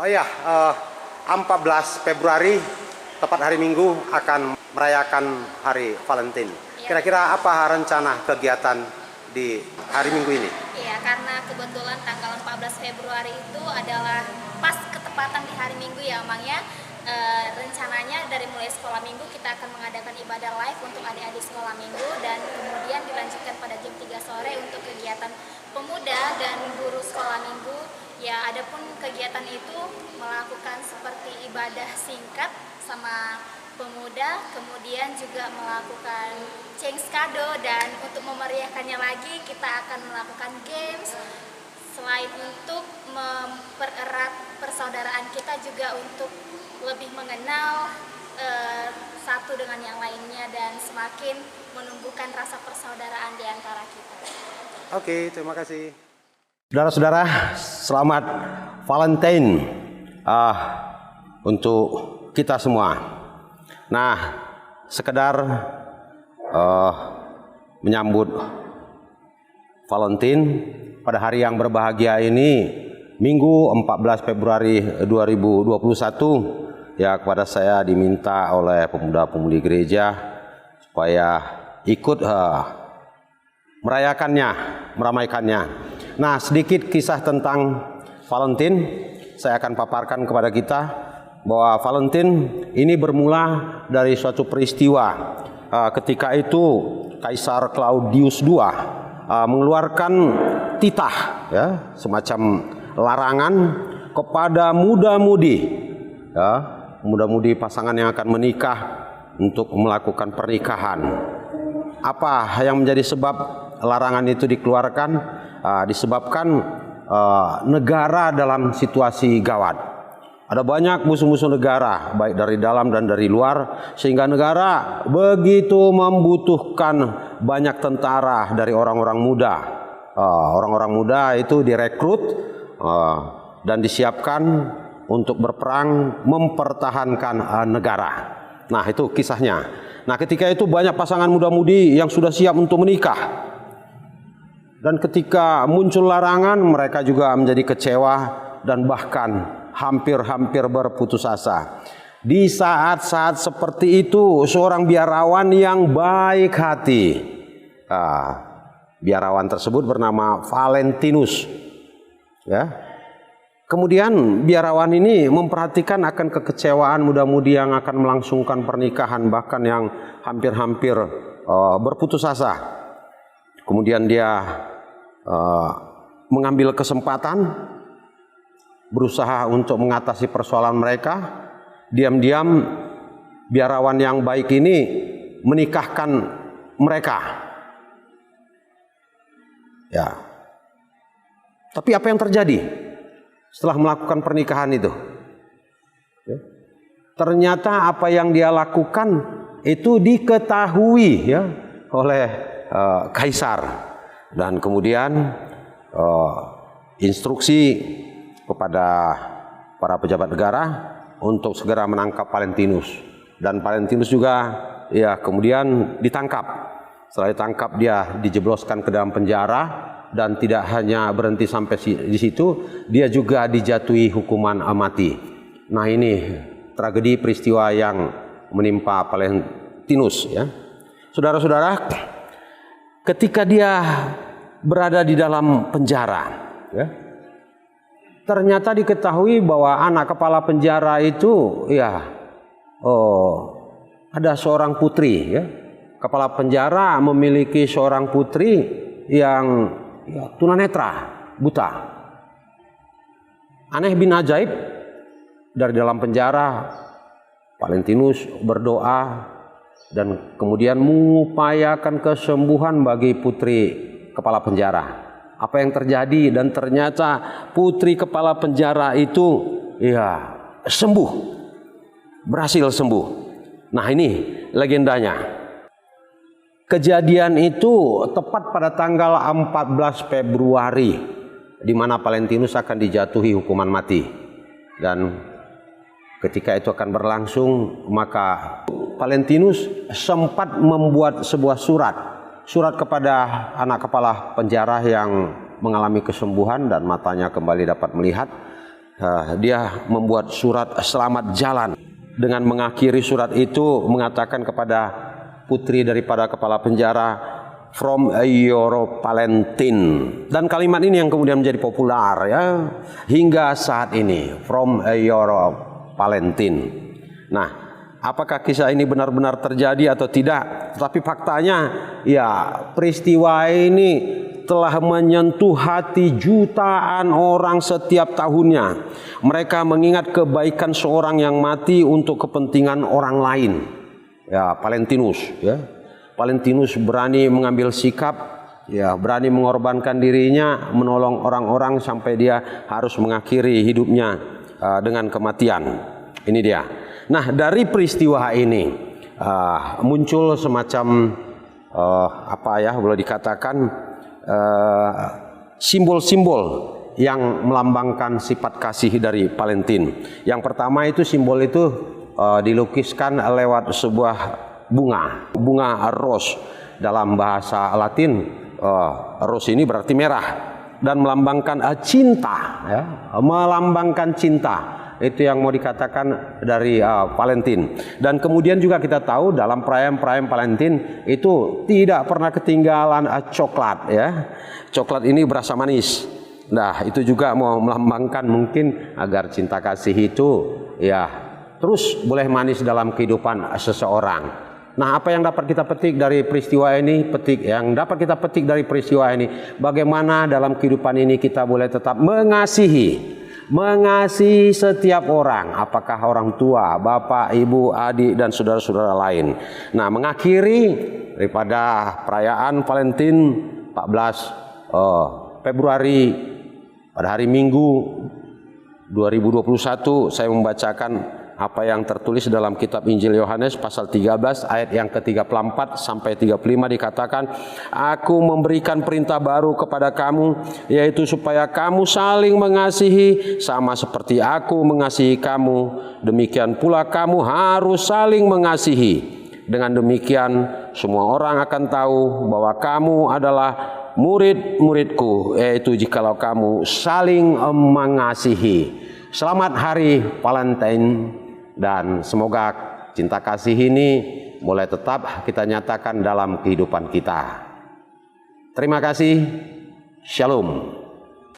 Oh ya, 14 Februari, tepat hari Minggu, akan merayakan Hari Valentine. Kira-kira apa rencana kegiatan di hari Minggu ini? Iya, karena kebetulan tanggal 14 Februari itu adalah pas ketepatan di hari Minggu ya, Mang ya. Rencananya dari mulai sekolah minggu kita akan mengadakan ibadah live untuk adik-adik sekolah minggu, dan kemudian dilanjutkan pada jam 3 sore untuk kegiatan pemuda dan guru sekolah minggu. Ya, adapun kegiatan itu melakukan seperti ibadah singkat sama pemuda, kemudian juga melakukan change kado, dan untuk memeriahkannya lagi kita akan melakukan games. Selain untuk mempererat persaudaraan kita, juga untuk lebih mengenal satu dengan yang lainnya dan semakin menumbuhkan rasa persaudaraan di antara kita. Oke, terima kasih. Saudara-saudara, selamat Valentine untuk kita semua. Nah, sekedar menyambut Valentine pada hari yang berbahagia ini, Minggu 14 Februari 2021, ya, kepada saya diminta oleh pemuda-pemudi gereja supaya ikut merayakannya, meramaikannya. Nah, sedikit kisah tentang Valentine saya akan paparkan kepada kita, bahwa Valentine ini bermula dari suatu peristiwa. Ketika itu Kaisar Claudius II mengeluarkan titah, ya, semacam larangan kepada muda-mudi, ya, muda-mudi pasangan yang akan menikah untuk melakukan pernikahan. Apa yang menjadi sebab larangan itu dikeluarkan? Disebabkan negara dalam situasi gawat. Ada banyak musuh-musuh negara, baik dari dalam dan dari luar, sehingga negara begitu membutuhkan banyak tentara dari orang-orang muda. Orang-orang muda itu direkrut dan disiapkan untuk berperang mempertahankan negara. Nah, itu kisahnya. Nah, ketika itu banyak pasangan muda-mudi yang sudah siap untuk menikah. Dan ketika muncul larangan, mereka juga menjadi kecewa dan bahkan hampir-hampir berputus asa. Di saat-saat seperti itu, seorang biarawan yang baik hati, biarawan tersebut bernama Valentinus, ya. Kemudian biarawan ini memperhatikan akan kekecewaan muda-mudi yang akan melangsungkan pernikahan, bahkan yang hampir-hampir berputus asa. Kemudian dia mengambil kesempatan, berusaha untuk mengatasi persoalan mereka. Diam-diam biarawan yang baik ini menikahkan mereka. Ya. Tapi apa yang terjadi setelah melakukan pernikahan itu? Ya. Ternyata apa yang dia lakukan itu diketahui, ya, oleh kaisar, dan kemudian instruksi kepada para pejabat negara untuk segera menangkap Valentinus. Dan Valentinus juga, ya, kemudian ditangkap. Setelah ditangkap, dia dijebloskan ke dalam penjara, dan tidak hanya berhenti sampai di situ, dia juga dijatuhi hukuman mati. Nah, ini tragedi peristiwa yang menimpa Valentinus, ya. Saudara-saudara, ketika dia berada di dalam penjara, ya, ternyata diketahui bahwa anak kepala penjara itu, ya, ada seorang putri, ya. Kepala penjara memiliki seorang putri yang, ya, tunanetra, buta. Aneh bin ajaib, dari dalam penjara Valentinus berdoa dan kemudian mengupayakan kesembuhan bagi putri kepala penjara. Apa yang terjadi? Dan ternyata putri kepala penjara itu, ya, sembuh, berhasil sembuh. Nah, ini legendanya. Kejadian itu tepat pada tanggal 14 Februari, di mana Valentinus akan dijatuhi hukuman mati. Dan ketika itu akan berlangsung, maka Valentinus sempat membuat sebuah surat kepada anak kepala penjara yang mengalami kesembuhan dan matanya kembali dapat melihat. dia membuat surat selamat jalan. Dengan mengakhiri surat itu mengatakan kepada putri daripada kepala penjara, "From your Valentine." Dan kalimat ini yang kemudian menjadi populer ya hingga saat ini, "From your Valentine." Nah, apakah kisah ini benar-benar terjadi atau tidak? Tapi faktanya ya peristiwa ini telah menyentuh hati jutaan orang setiap tahunnya. Mereka mengingat kebaikan seorang yang mati untuk kepentingan orang lain. Ya, Valentinus ya. Valentinus berani mengambil sikap, ya, berani mengorbankan dirinya, menolong orang-orang sampai dia harus mengakhiri hidupnya dengan kematian. Ini dia. Nah, dari peristiwa ini muncul semacam boleh dikatakan simbol-simbol yang melambangkan sifat kasih dari Valentine. Yang pertama itu simbol itu dilukiskan lewat sebuah bunga rose. Dalam bahasa Latin rose ini berarti merah dan melambangkan cinta ya, melambangkan cinta. Itu yang mau dikatakan dari Valentine. Dan kemudian juga kita tahu dalam perayaan-perayaan Valentine itu tidak pernah ketinggalan coklat ya. Coklat ini berasa manis. Nah, itu juga mau melambangkan mungkin agar cinta kasih itu ya terus boleh manis dalam kehidupan seseorang. Nah, apa yang dapat kita petik dari peristiwa ini? Dapat kita petik dari peristiwa ini, bagaimana dalam kehidupan ini kita boleh tetap mengasihi setiap orang, apakah orang tua, bapak, ibu, adik, dan saudara-saudara lain. Nah, mengakhiri daripada perayaan Valentine 14 Februari pada hari Minggu 2021, saya membacakan apa yang tertulis dalam kitab Injil Yohanes pasal 13 ayat yang ke-34 sampai 35 dikatakan, "Aku memberikan perintah baru kepada kamu, yaitu supaya kamu saling mengasihi sama seperti aku mengasihi kamu. Demikian pula kamu harus saling mengasihi. Dengan demikian semua orang akan tahu bahwa kamu adalah murid-muridku, yaitu jikalau kamu saling mengasihi." Selamat Hari Valentine. Dan semoga cinta kasih ini boleh tetap kita nyatakan dalam kehidupan kita. Terima kasih. Shalom.